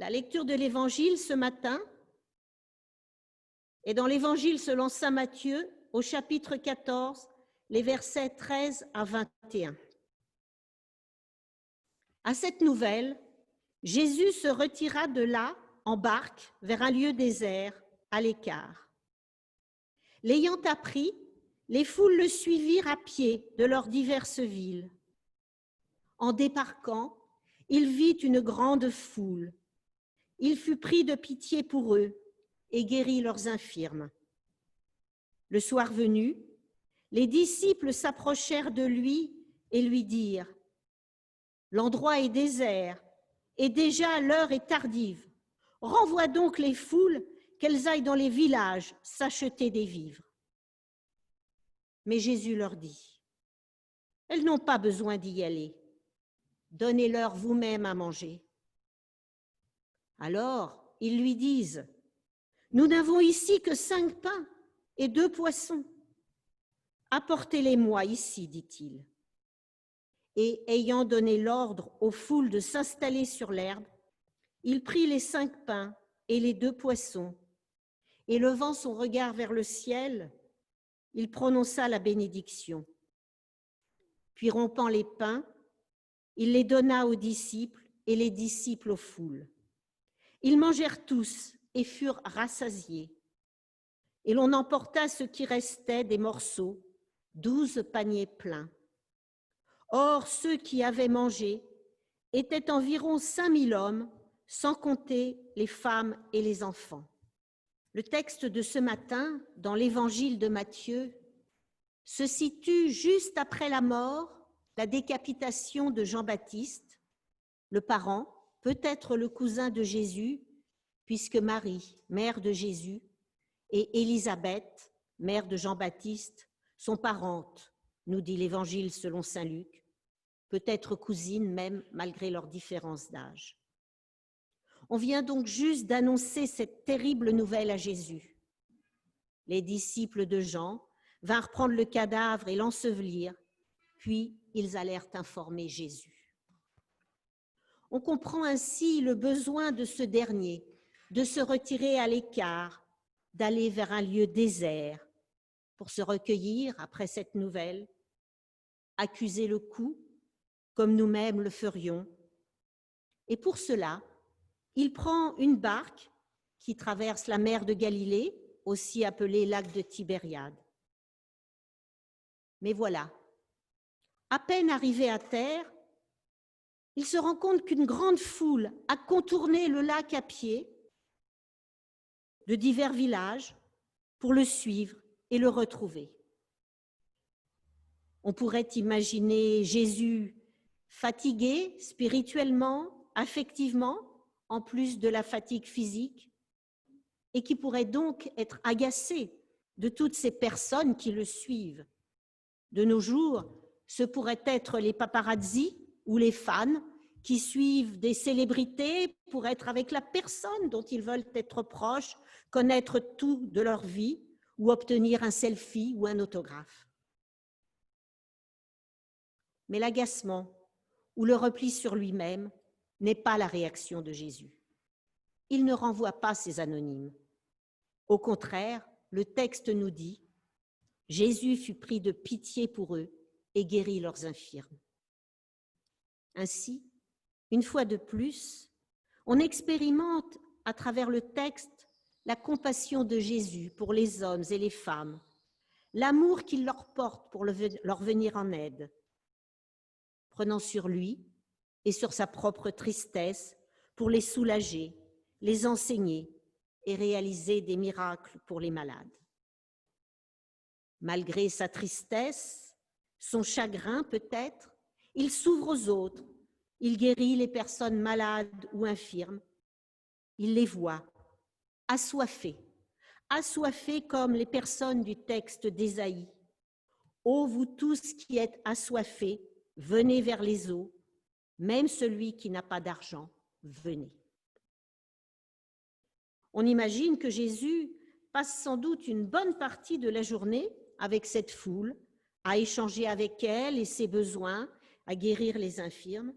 La lecture de l'Évangile ce matin est dans l'Évangile selon saint Matthieu, au chapitre 14, les versets 13 à 21. À cette nouvelle, Jésus se retira de là en barque vers un lieu désert, à l'écart. L'ayant appris, les foules le suivirent à pied de leurs diverses villes. En débarquant, il vit une grande foule. Il fut pris de pitié pour eux et guérit leurs infirmes. Le soir venu, les disciples s'approchèrent de lui et lui dirent : « L'endroit est désert et déjà l'heure est tardive. Renvoie donc les foules, qu'elles aillent dans les villages s'acheter des vivres. » Mais Jésus leur dit : « Elles n'ont pas besoin d'y aller. Donnez-leur vous-même à manger. » Alors, ils lui disent : « Nous n'avons ici que 5 pains et 2 poissons. Apportez-les-moi ici, dit-il. » Et ayant donné l'ordre aux foules de s'installer sur l'herbe, il prit les 5 pains et les 2 poissons, et levant son regard vers le ciel, il prononça la bénédiction. Puis rompant les pains, il les donna aux disciples et les disciples aux foules. Ils mangèrent tous et furent rassasiés. Et l'on emporta ce qui restait des morceaux, 12 paniers pleins. Or, ceux qui avaient mangé étaient environ 5000 hommes, sans compter les femmes et les enfants. Le texte de ce matin, dans l'Évangile de Matthieu, se situe juste après la mort, la décapitation de Jean-Baptiste, le parent, peut-être le cousin de Jésus, puisque Marie, mère de Jésus, et Élisabeth, mère de Jean-Baptiste, sont parentes, nous dit l'Évangile selon saint Luc, peut-être cousines même malgré leur différence d'âge. On vient donc juste d'annoncer cette terrible nouvelle à Jésus. Les disciples de Jean vinrent prendre le cadavre et l'ensevelir, puis ils allèrent informer Jésus. On comprend ainsi le besoin de ce dernier de se retirer à l'écart, d'aller vers un lieu désert pour se recueillir après cette nouvelle, accuser le coup, comme nous-mêmes le ferions. Et pour cela, il prend une barque qui traverse la mer de Galilée, aussi appelée lac de Tibériade. Mais voilà, à peine arrivé à terre, il se rend compte qu'une grande foule a contourné le lac à pied de divers villages pour le suivre et le retrouver. On pourrait imaginer Jésus fatigué spirituellement, affectivement, en plus de la fatigue physique, et qui pourrait donc être agacé de toutes ces personnes qui le suivent. De nos jours, ce pourraient être les paparazzi ou les fans qui suivent des célébrités pour être avec la personne dont ils veulent être proches, connaître tout de leur vie ou obtenir un selfie ou un autographe. Mais l'agacement ou le repli sur lui-même n'est pas la réaction de Jésus. Il ne renvoie pas ces anonymes. Au contraire, le texte nous dit « Jésus fut pris de pitié pour eux et guérit leurs infirmes ». Ainsi, une fois de plus, on expérimente à travers le texte la compassion de Jésus pour les hommes et les femmes, l'amour qu'il leur porte pour leur venir en aide, prenant sur lui et sur sa propre tristesse pour les soulager, les enseigner et réaliser des miracles pour les malades. Malgré sa tristesse, son chagrin peut-être, il s'ouvre aux autres, il guérit les personnes malades ou infirmes, il les voit, assoiffés comme les personnes du texte d'Ésaïe. « Ô vous tous qui êtes assoiffés, venez vers les eaux, même celui qui n'a pas d'argent, venez. » On imagine que Jésus passe sans doute une bonne partie de la journée avec cette foule, à échanger avec elle et ses besoins, à guérir les infirmes.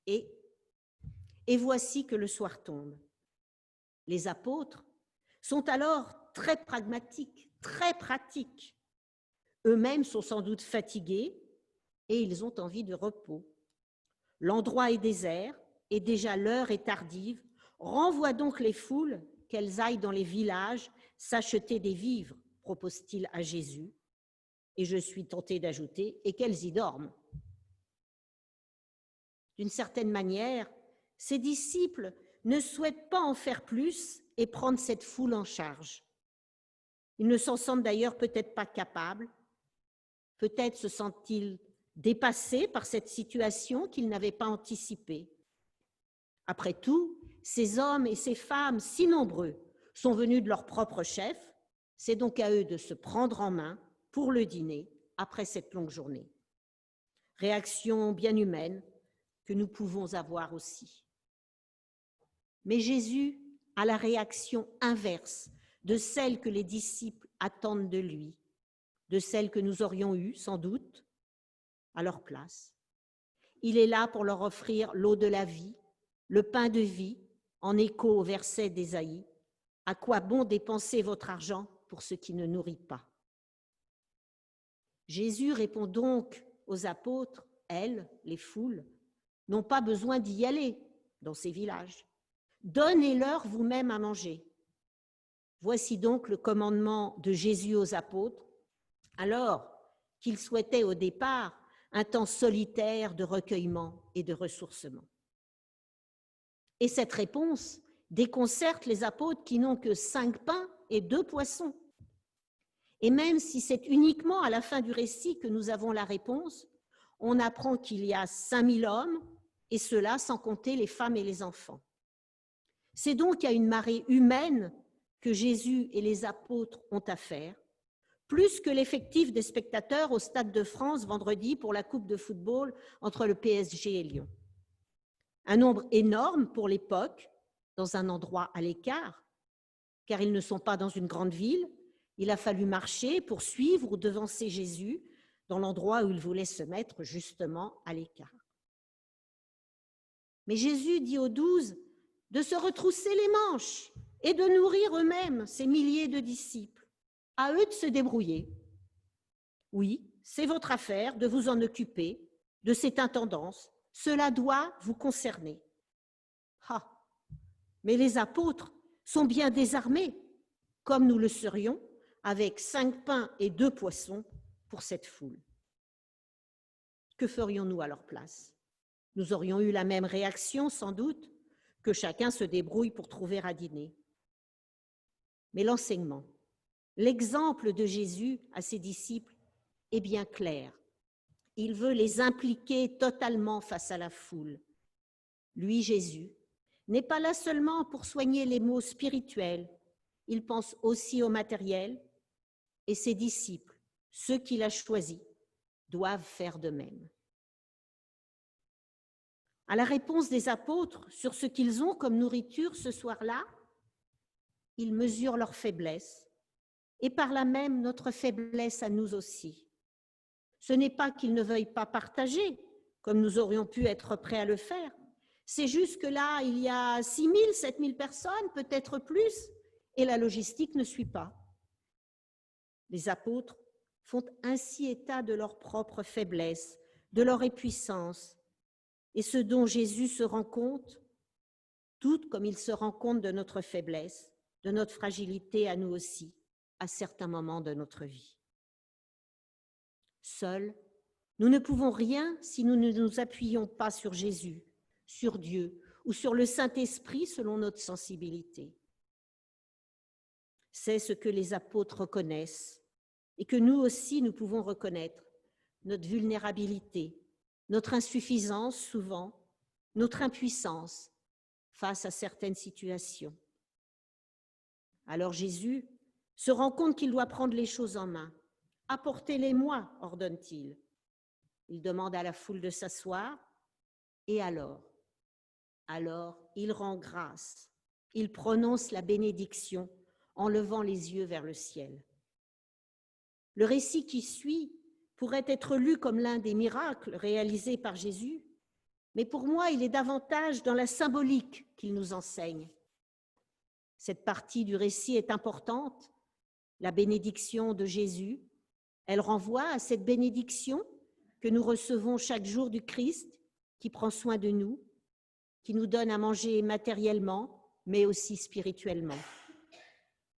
Et et voici que le soir tombe. Les apôtres sont alors très pragmatiques, très pratiques. Eux-mêmes sont sans doute fatigués et ils ont envie de repos. L'endroit est désert et déjà l'heure est tardive. Renvoie donc les foules qu'elles aillent dans les villages s'acheter des vivres, propose-t-il à Jésus. Et je suis tentée d'ajouter, et qu'elles y dorment. D'une certaine manière, ses disciples ne souhaitent pas en faire plus et prendre cette foule en charge. Ils ne s'en sentent d'ailleurs peut-être pas capables. Peut-être se sentent-ils dépassés par cette situation qu'ils n'avaient pas anticipée. Après tout, ces hommes et ces femmes si nombreux sont venus de leur propre chef, c'est donc à eux de se prendre en main pour le dîner après cette longue journée. Réaction bien humaine que nous pouvons avoir aussi. Mais Jésus a la réaction inverse de celle que les disciples attendent de lui, de celle que nous aurions eue sans doute à leur place. Il est là pour leur offrir l'eau de la vie, le pain de vie, en écho au verset d'Ésaïe. À quoi bon dépenser votre argent pour ce qui ne nourrit pas? Jésus répond donc aux apôtres, elles, les foules, n'ont pas besoin d'y aller dans ces villages. Donnez-leur vous-même à manger. Voici donc le commandement de Jésus aux apôtres, alors qu'ils souhaitaient au départ un temps solitaire de recueillement et de ressourcement. Et cette réponse déconcerte les apôtres qui n'ont que 5 pains et 2 poissons. Et même si c'est uniquement à la fin du récit que nous avons la réponse, on apprend qu'il y a 5000 hommes, et cela sans compter les femmes et les enfants. C'est donc à une marée humaine que Jésus et les apôtres ont affaire, plus que l'effectif des spectateurs au Stade de France vendredi pour la Coupe de football entre le PSG et Lyon. Un nombre énorme pour l'époque, dans un endroit à l'écart, car ils ne sont pas dans une grande ville. Il a fallu marcher pour suivre ou devancer Jésus dans l'endroit où il voulait se mettre justement à l'écart. Mais Jésus dit aux 12 de se retrousser les manches et de nourrir eux-mêmes ces milliers de disciples. À eux de se débrouiller. Oui, c'est votre affaire de vous en occuper, de cette intendance. Cela doit vous concerner. Ah, mais les apôtres sont bien désarmés, comme nous le serions, avec 5 pains et 2 poissons pour cette foule. Que ferions-nous à leur place? Nous aurions eu la même réaction, sans doute, que chacun se débrouille pour trouver à dîner. Mais l'enseignement, l'exemple de Jésus à ses disciples est bien clair. Il veut les impliquer totalement face à la foule. Lui, Jésus, n'est pas là seulement pour soigner les maux spirituels, il pense aussi au matériel, et ses disciples, ceux qu'il a choisis, doivent faire de même. À la réponse des apôtres sur ce qu'ils ont comme nourriture ce soir-là, ils mesurent leur faiblesse et par là même notre faiblesse à nous aussi. Ce n'est pas qu'ils ne veuillent pas partager, comme nous aurions pu être prêts à le faire. C'est juste que là, il y a 6 000, 7 000 personnes, peut-être plus, et la logistique ne suit pas. Les apôtres font ainsi état de leur propre faiblesse, de leur impuissance, et ce dont Jésus se rend compte, tout comme il se rend compte de notre faiblesse, de notre fragilité à nous aussi, à certains moments de notre vie. Seuls, nous ne pouvons rien si nous ne nous appuyons pas sur Jésus, sur Dieu ou sur le Saint-Esprit selon notre sensibilité. C'est ce que les apôtres reconnaissent et que nous aussi nous pouvons reconnaître, notre vulnérabilité, notre insuffisance souvent, notre impuissance face à certaines situations. Alors Jésus se rend compte qu'il doit prendre les choses en main. « Apportez-les-moi », ordonne-t-il. Il demande à la foule de s'asseoir et alors il rend grâce. Il prononce la bénédiction en levant les yeux vers le ciel. Le récit qui suit pourrait être lu comme l'un des miracles réalisés par Jésus, Mais pour moi, il est davantage dans la symbolique qu'il nous enseigne. Cette partie du récit est importante, la bénédiction de Jésus. Elle renvoie à cette bénédiction que nous recevons chaque jour du Christ, qui prend soin de nous, qui nous donne à manger matériellement, mais aussi spirituellement.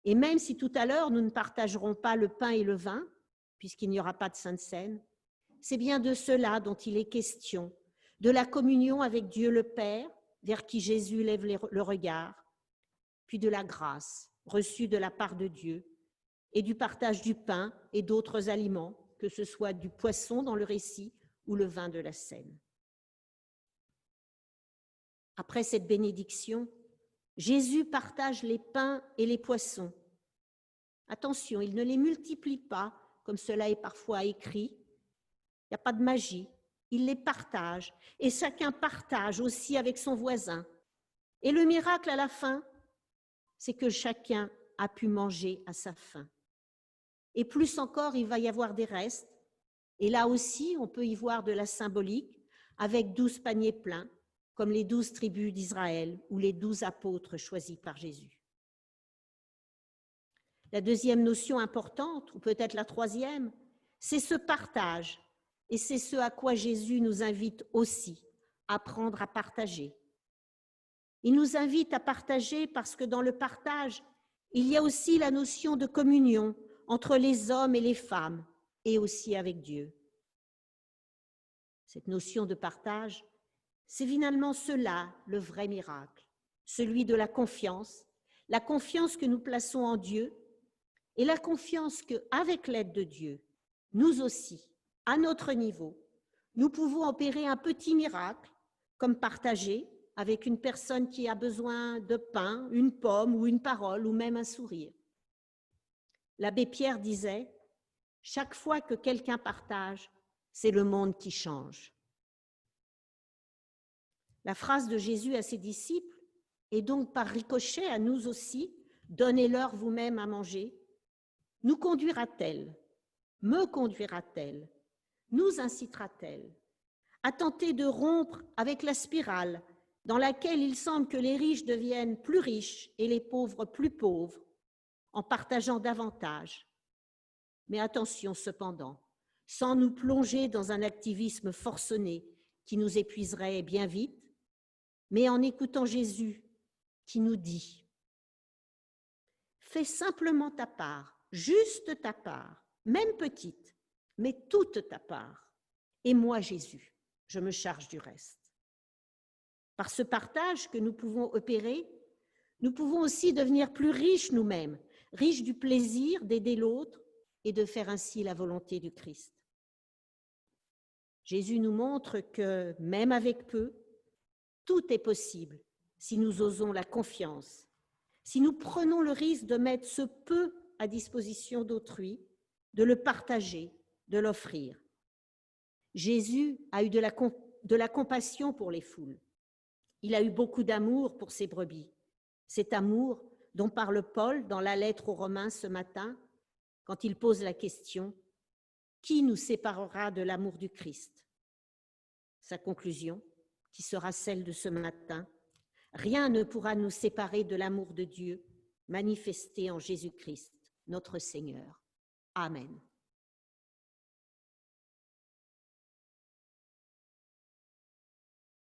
Et même si tout à l'heure, nous ne partagerons pas le pain et le vin, puisqu'il n'y aura pas de Sainte Seine, c'est bien de cela dont il est question, de la communion avec Dieu le Père, vers qui Jésus lève le regard, puis de la grâce reçue de la part de Dieu, et du partage du pain et d'autres aliments, que ce soit du poisson dans le récit ou le vin de la Seine. Après cette bénédiction, Jésus partage les pains et les poissons. Attention, il ne les multiplie pas, comme cela est parfois écrit. Il n'y a pas de magie. Il les partage, et chacun partage aussi avec son voisin. Et le miracle à la fin, c'est que chacun a pu manger à sa faim. Et plus encore, il va y avoir des restes. Et là aussi, on peut y voir de la symbolique, avec 12 paniers pleins, comme les 12 tribus d'Israël ou les 12 apôtres choisis par Jésus. La deuxième notion importante, ou peut-être la troisième, c'est ce partage. Et c'est ce à quoi Jésus nous invite aussi, à apprendre à partager. Il nous invite à partager parce que dans le partage, il y a aussi la notion de communion entre les hommes et les femmes, et aussi avec Dieu. Cette notion de partage, c'est finalement cela, le vrai miracle, celui de la confiance que nous plaçons en Dieu et la confiance qu'avec l'aide de Dieu, nous aussi, à notre niveau, nous pouvons opérer un petit miracle, comme partager avec une personne qui a besoin de pain, une pomme ou une parole ou même un sourire. L'abbé Pierre disait « Chaque fois que quelqu'un partage, c'est le monde qui change ». La phrase de Jésus à ses disciples et donc par ricochet à nous aussi, « Donnez-leur vous-même à manger », nous conduira-t-elle, me conduira-t-elle, nous incitera-t-elle à tenter de rompre avec la spirale dans laquelle il semble que les riches deviennent plus riches et les pauvres plus pauvres, en partageant davantage. Mais attention cependant, sans nous plonger dans un activisme forcené qui nous épuiserait bien vite, mais en écoutant Jésus qui nous dit « Fais simplement ta part, juste ta part, même petite, mais toute ta part, et moi Jésus, je me charge du reste. » Par ce partage que nous pouvons opérer, nous pouvons aussi devenir plus riches nous-mêmes, riches du plaisir d'aider l'autre et de faire ainsi la volonté du Christ. Jésus nous montre que, même avec peu, tout est possible si nous osons la confiance, si nous prenons le risque de mettre ce peu à disposition d'autrui, de le partager, de l'offrir. Jésus a eu de la compassion pour les foules. Il a eu beaucoup d'amour pour ses brebis. Cet amour dont parle Paul dans la lettre aux Romains ce matin, quand il pose la question « Qui nous séparera de l'amour du Christ ?» Sa conclusion, qui sera celle de ce matin, « Rien ne pourra nous séparer de l'amour de Dieu manifesté en Jésus-Christ, notre Seigneur. » Amen.